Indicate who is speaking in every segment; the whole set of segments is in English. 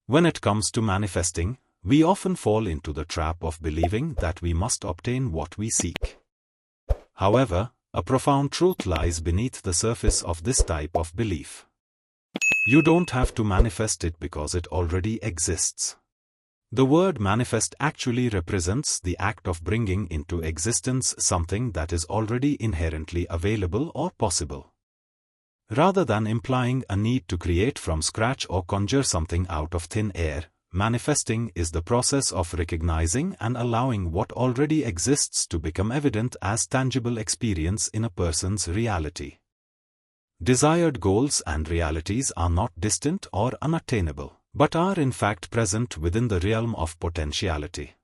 Speaker 1: When it comes to manifesting, we often fall into the trap of believing that we must obtain what we seek. However, a profound truth lies beneath the surface of this type of belief. You don't have to manifest it because it already exists. The word manifest actually represents the act of bringing into existence something that is already inherently available or possible. Rather than implying a need to create from scratch or conjure something out of thin air, manifesting is the process of recognizing and allowing what already exists to become evident as tangible experience in a person's reality. Desired goals and realities are not distant or unattainable, but are in fact present within the realm of potentiality.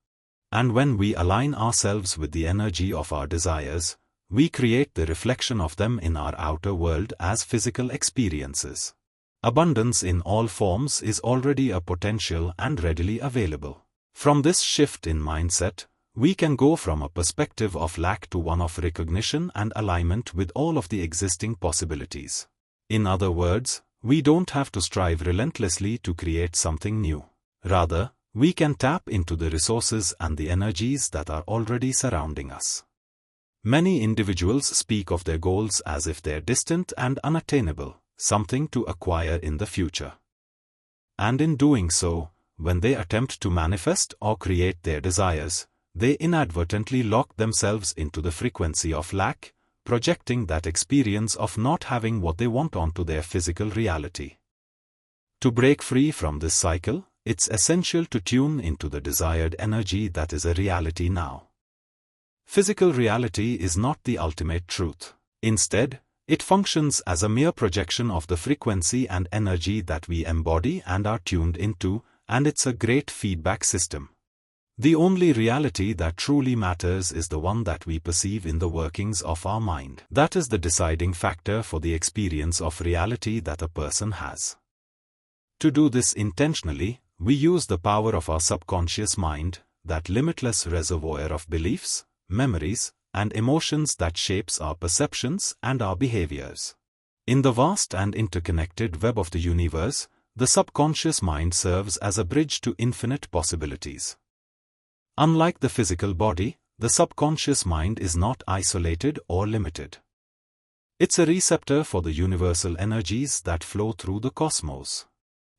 Speaker 1: And when we align ourselves with the energy of our desires, we create the reflection of them in our outer world as physical experiences. Abundance in all forms is already a potential and readily available. From this shift in mindset, we can go from a perspective of lack to one of recognition and alignment with all of the existing possibilities. In other words, we don't have to strive relentlessly to create something new. Rather, we can tap into the resources and the energies that are already surrounding us. Many individuals speak of their goals as if they're distant and unattainable, something to acquire in the future. And in doing so, when they attempt to manifest or create their desires, they inadvertently lock themselves into the frequency of lack, projecting that experience of not having what they want onto their physical reality. To break free from this cycle, it's essential to tune into the desired energy that is a reality now. Physical reality is not the ultimate truth. Instead, it functions as a mere projection of the frequency and energy that we embody and are tuned into, and it's a great feedback system. The only reality that truly matters is the one that we perceive in the workings of our mind. That is the deciding factor for the experience of reality that a person has. To do this intentionally, we use the power of our subconscious mind, that limitless reservoir of beliefs, memories, and emotions that shapes our perceptions and our behaviors. In the vast and interconnected web of the universe, the subconscious mind serves as a bridge to infinite possibilities. Unlike the physical body, the subconscious mind is not isolated or limited. It's a receptor for the universal energies that flow through the cosmos.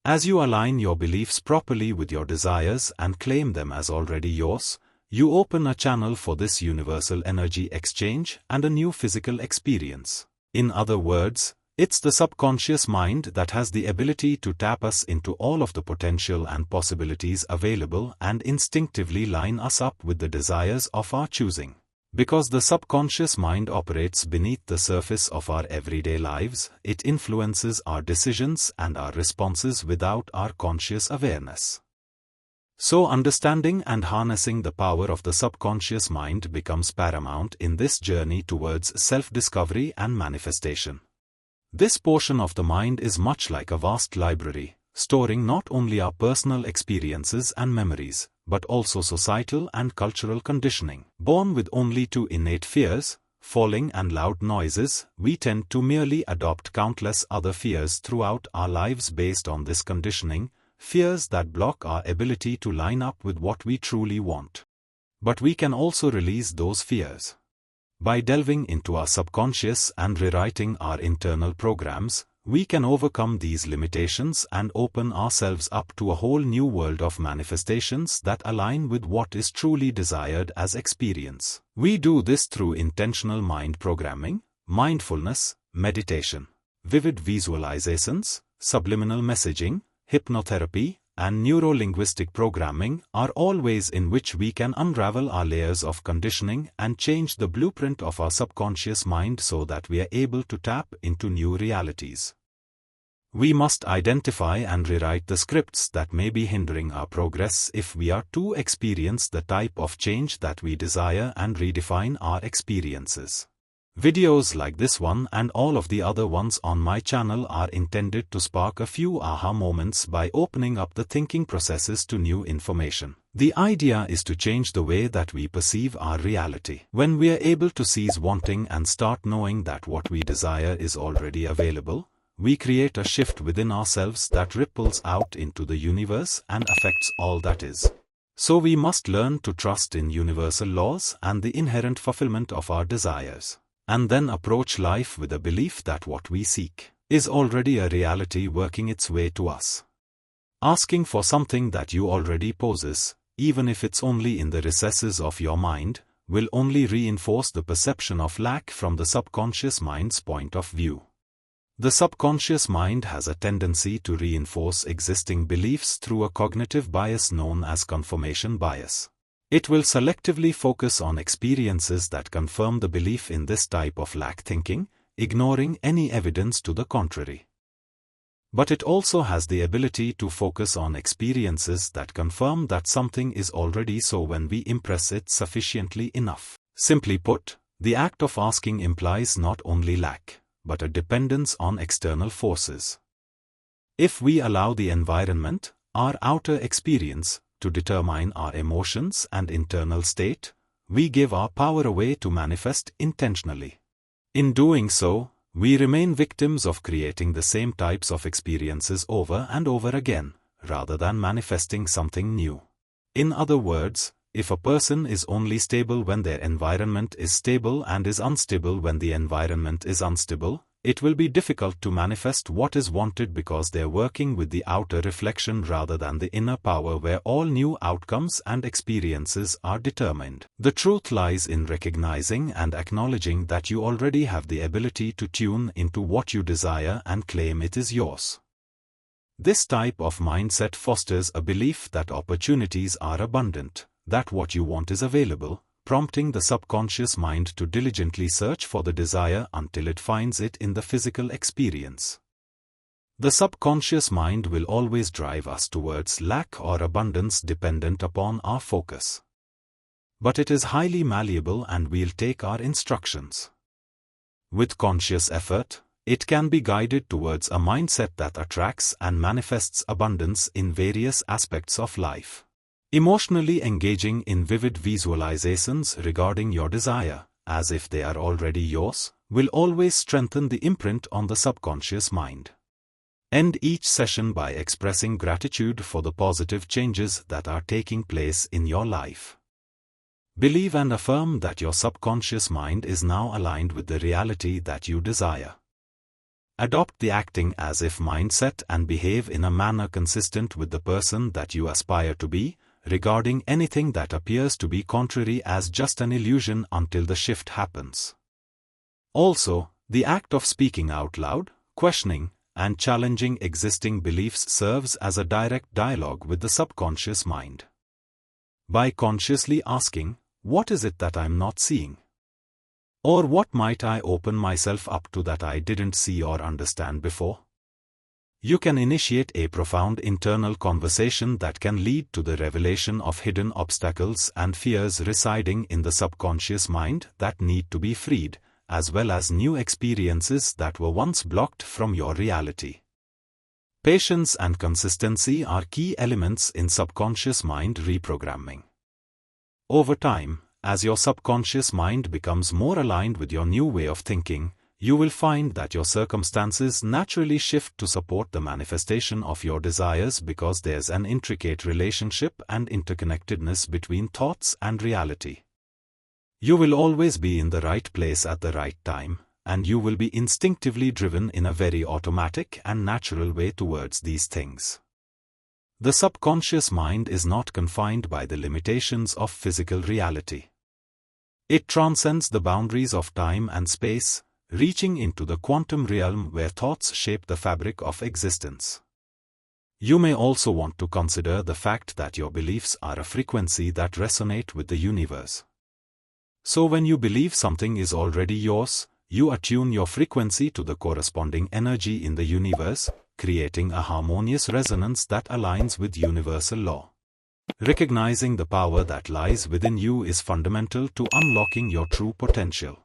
Speaker 1: As you align your beliefs properly with your desires and claim them as already yours, you open a channel for this universal energy exchange and a new physical experience. In other words, it's the subconscious mind that has the ability to tap us into all of the potential and possibilities available and instinctively line us up with the desires of our choosing. Because the subconscious mind operates beneath the surface of our everyday lives, it influences our decisions and our responses without our conscious awareness. So understanding and harnessing the power of the subconscious mind becomes paramount in this journey towards self-discovery and manifestation. This portion of the mind is much like a vast library, storing not only our personal experiences and memories, but also societal and cultural conditioning. Born with only two innate fears, falling and loud noises, we tend to merely adopt countless other fears throughout our lives based on this conditioning, fears that block our ability to line up with what we truly want. But we can also release those fears. By delving into our subconscious and rewriting our internal programs, we can overcome these limitations and open ourselves up to a whole new world of manifestations that align with what is truly desired as experience. We do this through intentional mind programming, mindfulness, meditation, vivid visualizations, subliminal messaging, hypnotherapy, and neuro-linguistic programming are all ways in which we can unravel our layers of conditioning and change the blueprint of our subconscious mind so that we are able to tap into new realities. We must identify and rewrite the scripts that may be hindering our progress if we are to experience the type of change that we desire and redefine our experiences. Videos like this one and all of the other ones on my channel are intended to spark a few aha moments by opening up the thinking processes to new information. The idea is to change the way that we perceive our reality. When we are able to cease wanting and start knowing that what we desire is already available, we create a shift within ourselves that ripples out into the universe and affects all that is. So we must learn to trust in universal laws and the inherent fulfillment of our desires, and then approach life with a belief that what we seek is already a reality working its way to us. Asking for something that you already possess, even if it's only in the recesses of your mind, will only reinforce the perception of lack from the subconscious mind's point of view. The subconscious mind has a tendency to reinforce existing beliefs through a cognitive bias known as confirmation bias. It will selectively focus on experiences that confirm the belief in this type of lack thinking, ignoring any evidence to the contrary. But it also has the ability to focus on experiences that confirm that something is already so when we impress it sufficiently enough. Simply put, the act of asking implies not only lack, but a dependence on external forces. If we allow the environment, our outer experience, to determine our emotions and internal state, we give our power away to manifest intentionally. In doing so, we remain victims of creating the same types of experiences over and over again, rather than manifesting something new. In other words, if a person is only stable when their environment is stable and is unstable when the environment is unstable, it will be difficult to manifest what is wanted because they're working with the outer reflection rather than the inner power where all new outcomes and experiences are determined. The truth lies in recognizing and acknowledging that you already have the ability to tune into what you desire and claim it is yours. This type of mindset fosters a belief that opportunities are abundant, that what you want is available, prompting the subconscious mind to diligently search for the desire until it finds it in the physical experience. The subconscious mind will always drive us towards lack or abundance dependent upon our focus. But it is highly malleable and will take our instructions. With conscious effort, it can be guided towards a mindset that attracts and manifests abundance in various aspects of life. Emotionally engaging in vivid visualizations regarding your desire, as if they are already yours, will always strengthen the imprint on the subconscious mind. End each session by expressing gratitude for the positive changes that are taking place in your life. Believe and affirm that your subconscious mind is now aligned with the reality that you desire. Adopt the acting as if mindset and behave in a manner consistent with the person that you aspire to be, regarding anything that appears to be contrary as just an illusion until the shift happens. Also, the act of speaking out loud, questioning, and challenging existing beliefs serves as a direct dialogue with the subconscious mind. By consciously asking, "What is it that I'm not seeing?" Or "What might I open myself up to that I didn't see or understand before?" you can initiate a profound internal conversation that can lead to the revelation of hidden obstacles and fears residing in the subconscious mind that need to be freed, as well as new experiences that were once blocked from your reality. Patience and consistency are key elements in subconscious mind reprogramming. Over time, as your subconscious mind becomes more aligned with your new way of thinking, you will find that your circumstances naturally shift to support the manifestation of your desires because there's an intricate relationship and interconnectedness between thoughts and reality. You will always be in the right place at the right time, and you will be instinctively driven in a very automatic and natural way towards these things. The subconscious mind is not confined by the limitations of physical reality. It transcends the boundaries of time and space, reaching into the quantum realm where thoughts shape the fabric of existence. You may also want to consider the fact that your beliefs are a frequency that resonate with the universe. So when you believe something is already yours, you attune your frequency to the corresponding energy in the universe, creating a harmonious resonance that aligns with universal law. Recognizing the power that lies within you is fundamental to unlocking your true potential.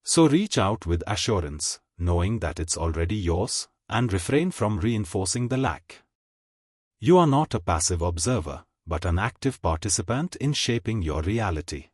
Speaker 1: So reach out with assurance, knowing that it's already yours, and refrain from reinforcing the lack. You are not a passive observer, but an active participant in shaping your reality.